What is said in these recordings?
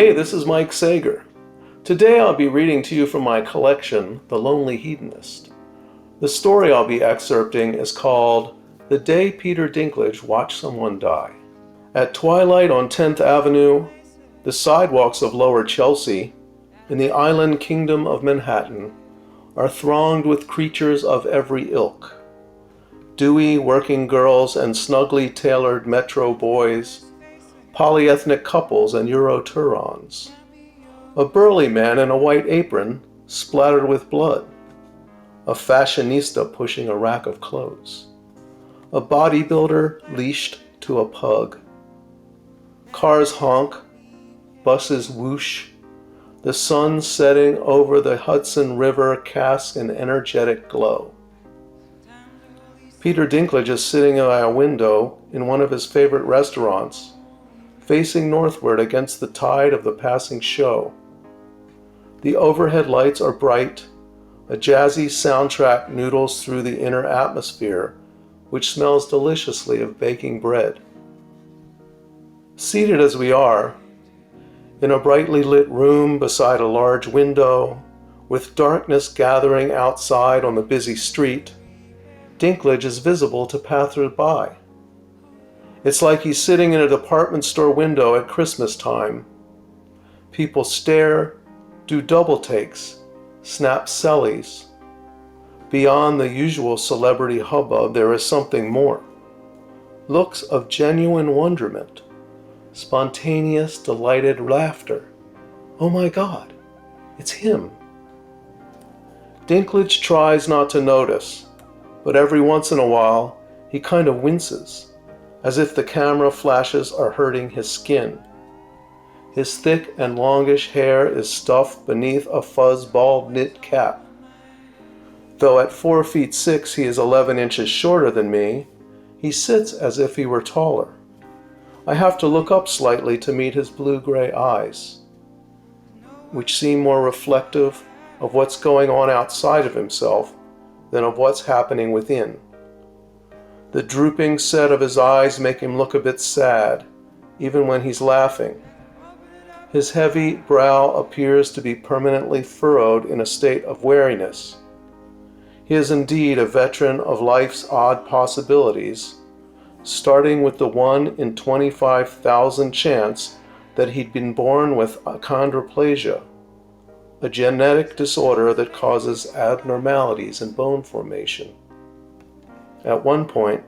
Hey, this is Mike Sager. Today I'll be reading to you from my collection, The Lonely Hedonist. The story I'll be excerpting is called The Day Peter Dinklage Watched Someone Die. At twilight on 10th Avenue, the sidewalks of Lower Chelsea, in the island kingdom of Manhattan, are thronged with creatures of every ilk. Dewy working girls and snugly tailored metro boys, polyethnic couples and Euro-Turons, a burly man in a white apron splattered with blood, a fashionista pushing a rack of clothes, a bodybuilder leashed to a pug. Cars honk, buses whoosh, the sun setting over the Hudson River casts an energetic glow. Peter Dinklage is sitting by a window in one of his favorite restaurants, facing northward against the tide of the passing show. The overhead lights are bright, a jazzy soundtrack noodles through the inner atmosphere, which smells deliciously of baking bread. Seated as we are, in a brightly lit room beside a large window, with darkness gathering outside on the busy street, Dinklage is visible to passers-by. It's like he's sitting in a department store window at Christmas time. People stare, do double takes, snap selfies. Beyond the usual celebrity hubbub, there is something more. Looks of genuine wonderment, spontaneous, delighted laughter. Oh my God, it's him. Dinklage tries not to notice, but every once in a while, he kind of winces, as if the camera flashes are hurting his skin. His thick and longish hair is stuffed beneath a fuzz-balled knit cap. Though at 4'6" he is 11 inches shorter than me, he sits as if he were taller. I have to look up slightly to meet his blue-gray eyes, which seem more reflective of what's going on outside of himself than of what's happening within. The drooping set of his eyes make him look a bit sad, even when he's laughing. His heavy brow appears to be permanently furrowed in a state of weariness. He is indeed a veteran of life's odd possibilities, starting with the 1 in 25,000 chance that he'd been born with achondroplasia, a genetic disorder that causes abnormalities in bone formation. At one point,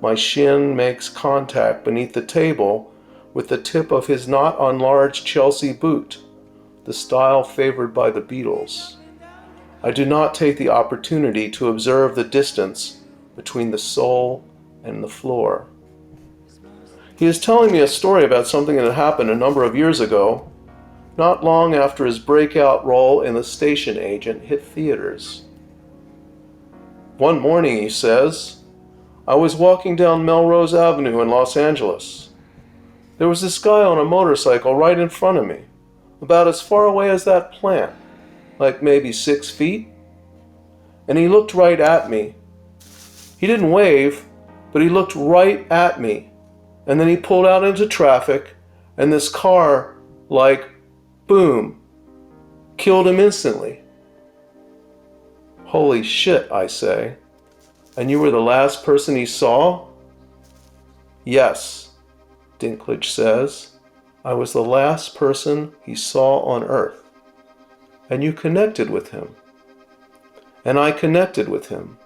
my shin makes contact beneath the table with the tip of his not unlarge Chelsea boot, the style favored by the Beatles. I do not take the opportunity to observe the distance between the sole and the floor. He is telling me a story about something that happened a number of years ago, not long after his breakout role in The Station Agent hit theaters. One morning, he says, I was walking down Melrose Avenue in Los Angeles. There was this guy on a motorcycle right in front of me, about as far away as that plant, like maybe 6 feet. And he looked right at me. He didn't wave, but he looked right at me. And then he pulled out into traffic, and this car, like, boom, killed him instantly. Holy shit, I say. And you were the last person he saw? Yes, Dinklage says. I was the last person he saw on Earth. And you connected with him. And I connected with him.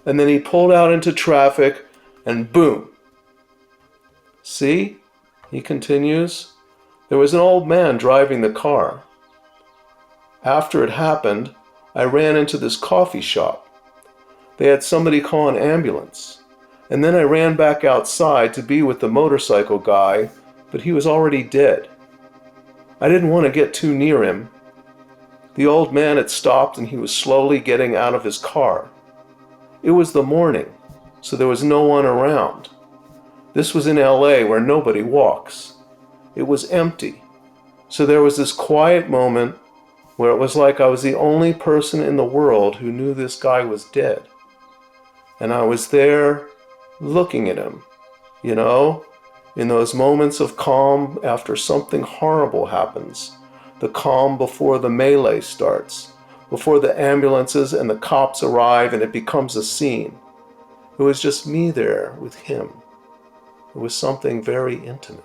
And then he pulled out into traffic, and boom. See, he continues, there was an old man driving the car. After it happened, I ran into this coffee shop. They had somebody call an ambulance. And then I ran back outside to be with the motorcycle guy, but he was already dead. I didn't want to get too near him. The old man had stopped and he was slowly getting out of his car. It was the morning, so there was no one around. This was in LA where nobody walks. It was empty. So there was this quiet moment where it was like I was the only person in the world who knew this guy was dead. And I was there looking at him, In those moments of calm after something horrible happens, the calm before the melee starts, before the ambulances and the cops arrive and it becomes a scene. It was just me there with him. It was something very intimate.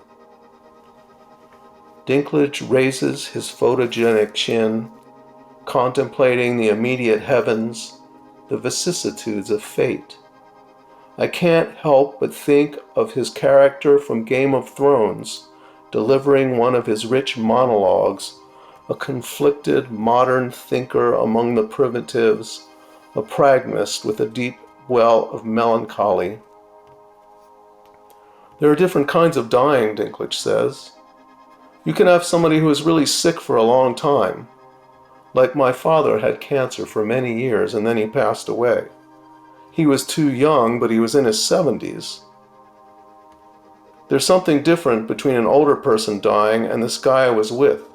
Dinklage raises his photogenic chin, contemplating the immediate heavens, the vicissitudes of fate. I can't help but think of his character from Game of Thrones, delivering one of his rich monologues, a conflicted modern thinker among the primitives, a pragmatist with a deep well of melancholy. There are different kinds of dying, Dinklage says. You can have somebody who is really sick for a long time. Like my father had cancer for many years and then he passed away. He was too young, but he was in his 70s. There's something different between an older person dying and this guy I was with.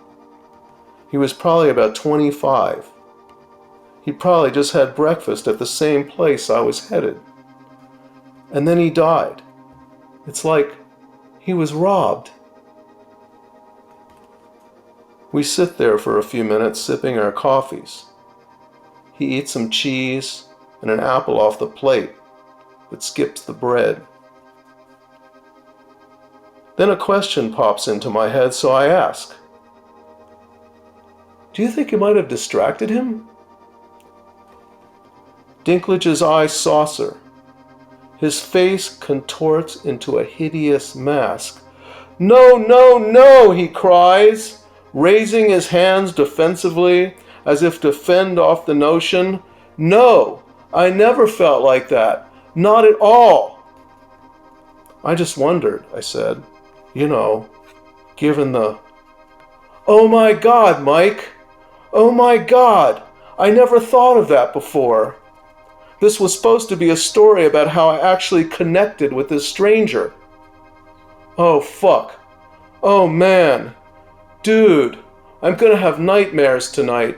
He was probably about 25. He probably just had breakfast at the same place I was headed. And then he died. It's like he was robbed. We sit there for a few minutes sipping our coffees. He eats some cheese and an apple off the plate, but skips the bread. Then a question pops into my head, so I ask, "Do you think you might have distracted him?" Dinklage's eyes saucer. His face contorts into a hideous mask. "No, no, no," he cries, raising his hands defensively as if to fend off the notion. "No, I never felt like that. Not at all." "I just wondered," I said, given the... "Oh my God, Mike! Oh my God! I never thought of that before. This was supposed to be a story about how I actually connected with this stranger. Oh fuck. Oh man. Dude, I'm gonna have nightmares tonight."